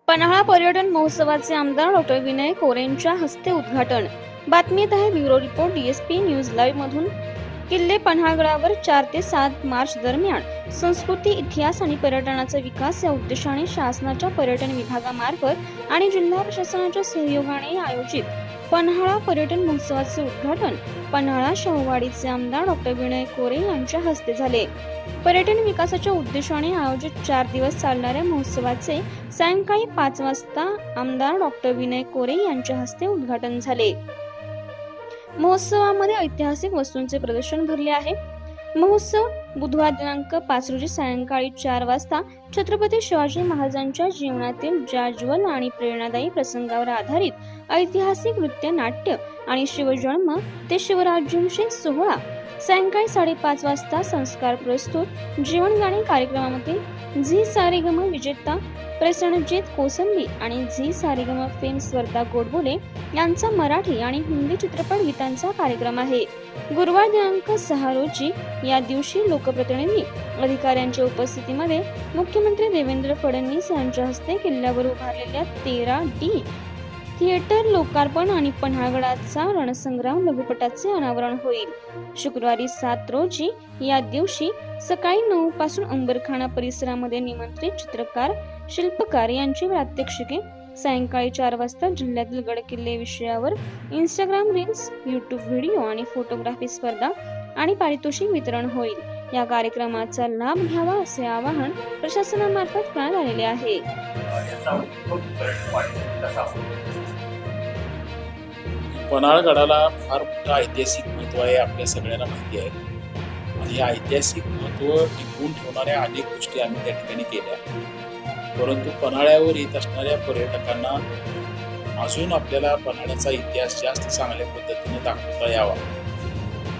पन्हाळा पर्यटन महोत्सवाचे आमदार डॉ. विनय कोरेंच्या हस्ते उद्घाटन। बातमीत आहे bureau report DSP news live मधून। किल्ले पन्हाळगडावर 4 ते 7 मार्च दरम्यान संस्कृती, इतिहास आणि पर्यटनाचा विकास या उद्देशाने शासनाच्या पर्यटन विभागामार्फत आणि जिल्हा प्रशासनाच्या सहयोगाने आयोजित पन्हाळा पर्यटन महोत्सवाचे उद्घाटन पन्हाळा शाहूवाडीचे आमदार डॉ. विनय कोरे यांच्या हस्ते झाले। पर्यटन विकासाच्या उद्देशाने आयोजित 4 दिवस चालणाऱ्या महोत्सवाचे सायंकाळी 5 वाजता आमदार डॉ. विनय कोरे यांच्या हस्ते उद्घाटन झाले। महोत्सवामध्ये ऐतिहासिक वस्तूंचे प्रदर्शन भरले आहे। महोत्सव बुधवार दिनांक 5 रोजी सायंकाळी 4 वाजता छत्रपती शिवाजी महाराजांच्या जीवनातील जाज्वल आणि प्रेरणादायी प्रसंगावर आधारित ऐतिहासिक नृत्य, नाट्य आणि शिवजन्म ते शिवराज्याभिषेक सोहळा, सायंकाळी 5:30 वाजता संस्कार प्रस्तुत, जीवन गाणी कार्यक्रमामध्ये झी सारेगम विजेता प्रसन्नजीत कोसंबी आणि झी सारेगम फेम स्पर्धा गोडबोले यांचा मराठी आणि हिंदी चित्रपट गीतांचा कार्यक्रम आहे। गुरुवार दिनांक 6 रोजी या दिवशी लोकप्रतिनिधी अधिकाऱ्यांच्या उपस्थितीमध्ये मुख्यमंत्री देवेंद्र फडणवीस यांच्या हस्ते किल्ल्यावर उभारलेल्या 13D थिएटर लोकार्पण आणि पन्हाळगडाचा रणसंग्राम लघुपटाचे अनावरण होईल। शुक्रवारी 7 रोजी या दिवशी सकाळी 9 पासून अंबरखाना परिसरामध्ये निमंत्रित चित्रकार, शिल्पकार यांची प्रात्यक्षिके, सायंकाळी 4 वाजता जिल्ह्यातील गडकिल्ले विषयावर इंस्टाग्राम रील्स, यूट्यूब व्हिडिओ आणि फोटोग्राफी स्पर्धा आणि पारितोषिक वितरण होईल। या कार्यक्रमाचा लाभ घ्यावा असे आवाहन प्रशासनामार्फत करण्यात आलेले आहे। पन्हाळगडाला फार मोठं ऐतिहासिक महत्त्व आहे, आपल्या सगळ्यांना माहिती आहे। आणि हे ऐतिहासिक महत्त्व टिकवून ठेवणाऱ्या अनेक गोष्टी आम्ही त्या ठिकाणी केल्या, परंतु पन्हाळ्यावर येत असणाऱ्या पर्यटकांना अजून आपल्याला पन्हाळ्याचा इतिहास जास्त चांगल्या पद्धतीने दाखवता यावा,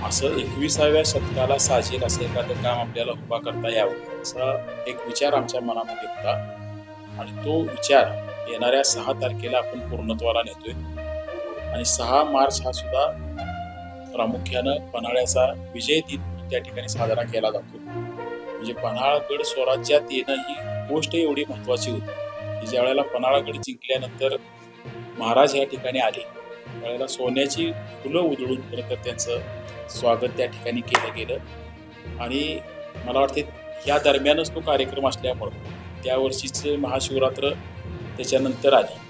असं 21व्या शतकाला साजेल असं एखादं काम आपल्याला उभा करता यावं असा एक विचार आमच्या मनामध्ये होता। आणि तो विचार येणाऱ्या 6 तारखेला आपण पूर्णत्वाला नेतोय। आणि 6 मार्च हा सुद्धा प्रामुख्यानं पन्हाळ्याचा विजय दिन त्या ठिकाणी साजरा केला जातो। म्हणजे पन्हाळगड स्वराज्यात येणं ही गोष्ट एवढी महत्वाची होती की ज्या वेळेला पन्हाळगड जिंकल्यानंतर महाराज या ठिकाणी आले, त्यावेळेला सोन्याची फुलं उधळून खरं तर त्यांचं स्वागत त्या ठिकाणी केलं गेलं। आणि मला वाटते या दरम्यानच तो कार्यक्रम असल्यामुळं त्या वर्षीचे महाशिवरात्र त्याच्यानंतर आली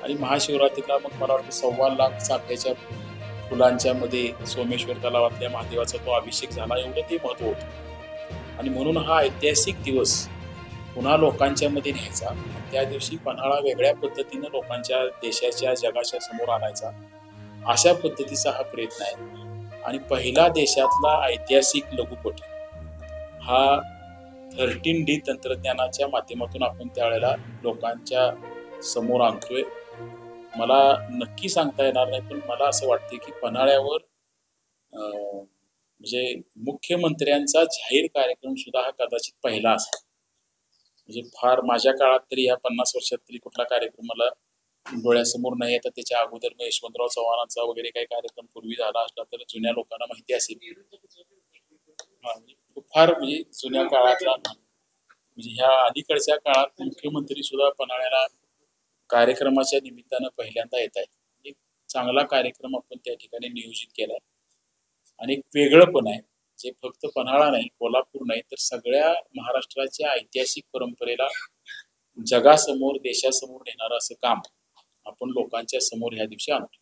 आणि महाशिवरात्रीला मग मला वाटतं 1.25 लाख चाफ्याच्या फुलांच्या मध्ये सोमेश्वर तलावातल्या महादेवाचा तो अभिषेक झाला, एवढं ते महत्त्व होतं। आणि म्हणून हा ऐतिहासिक दिवस पुन्हा लोकांच्या मध्ये न्यायचा, त्या दिवशी पन्हाळा वेगळ्या पद्धतीनं लोकांच्या, देशाच्या, जगाच्या समोर आणायचा, अशा पद्धतीचा हा प्रयत्न आहे। आणि पहिला देशातला ऐतिहासिक लघुपट हा 13D तंत्रज्ञानाच्या माध्यमातून आपण त्यावेळेला लोकांच्या समोर आणतोय। मला नक्की सांगता येणार नाही, पण मला असं वाटते की पन्हाळ्यावर म्हणजे मुख्यमंत्र्यांचा जाहीर कार्यक्रम सुद्धा हा कदाचित पहिला असेल। म्हणजे फार माझ्या काळात तरी या 50 वर्षात तरी कुठला कार्यक्रम मला डोळ्यासमोर नाही येतात। त्याच्या अगोदर मग यशवंतराव चव्हाणांचा वगैरे काही कार्यक्रम पूर्वी झाला असला तर जुन्या लोकांना माहिती असेल। फार म्हणजे जुन्या काळातला, म्हणजे ह्या अलीकडच्या काळात मुख्यमंत्री सुद्धा पन्हाळ्याला कार्यक्रमाच्या निमित्तानं पहिल्यांदा येत आहेत। एक चांगला कार्यक्रम आपण त्या ठिकाणी नियोजित केलाय आणि एक वेगळं पण आहे, जे फक्त पन्हाळा नाही, कोल्हापूर नाही, तर सगळ्या महाराष्ट्राच्या ऐतिहासिक परंपरेला जगासमोर, देशासमोर नेणारं असं काम आपण लोकांच्या समोर ह्या दिवशी आणतो।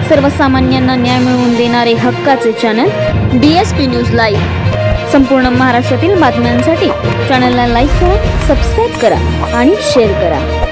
सर्वसामान्यांना न्याय मिळवून देणारे हक्काचे चॅनल डीएसपी न्यूज लाईव्ह। संपूर्ण महाराष्ट्रातील बातम्यांसाठी चॅनलला लाईक करा, सबस्क्राईब करा आणि शेअर करा।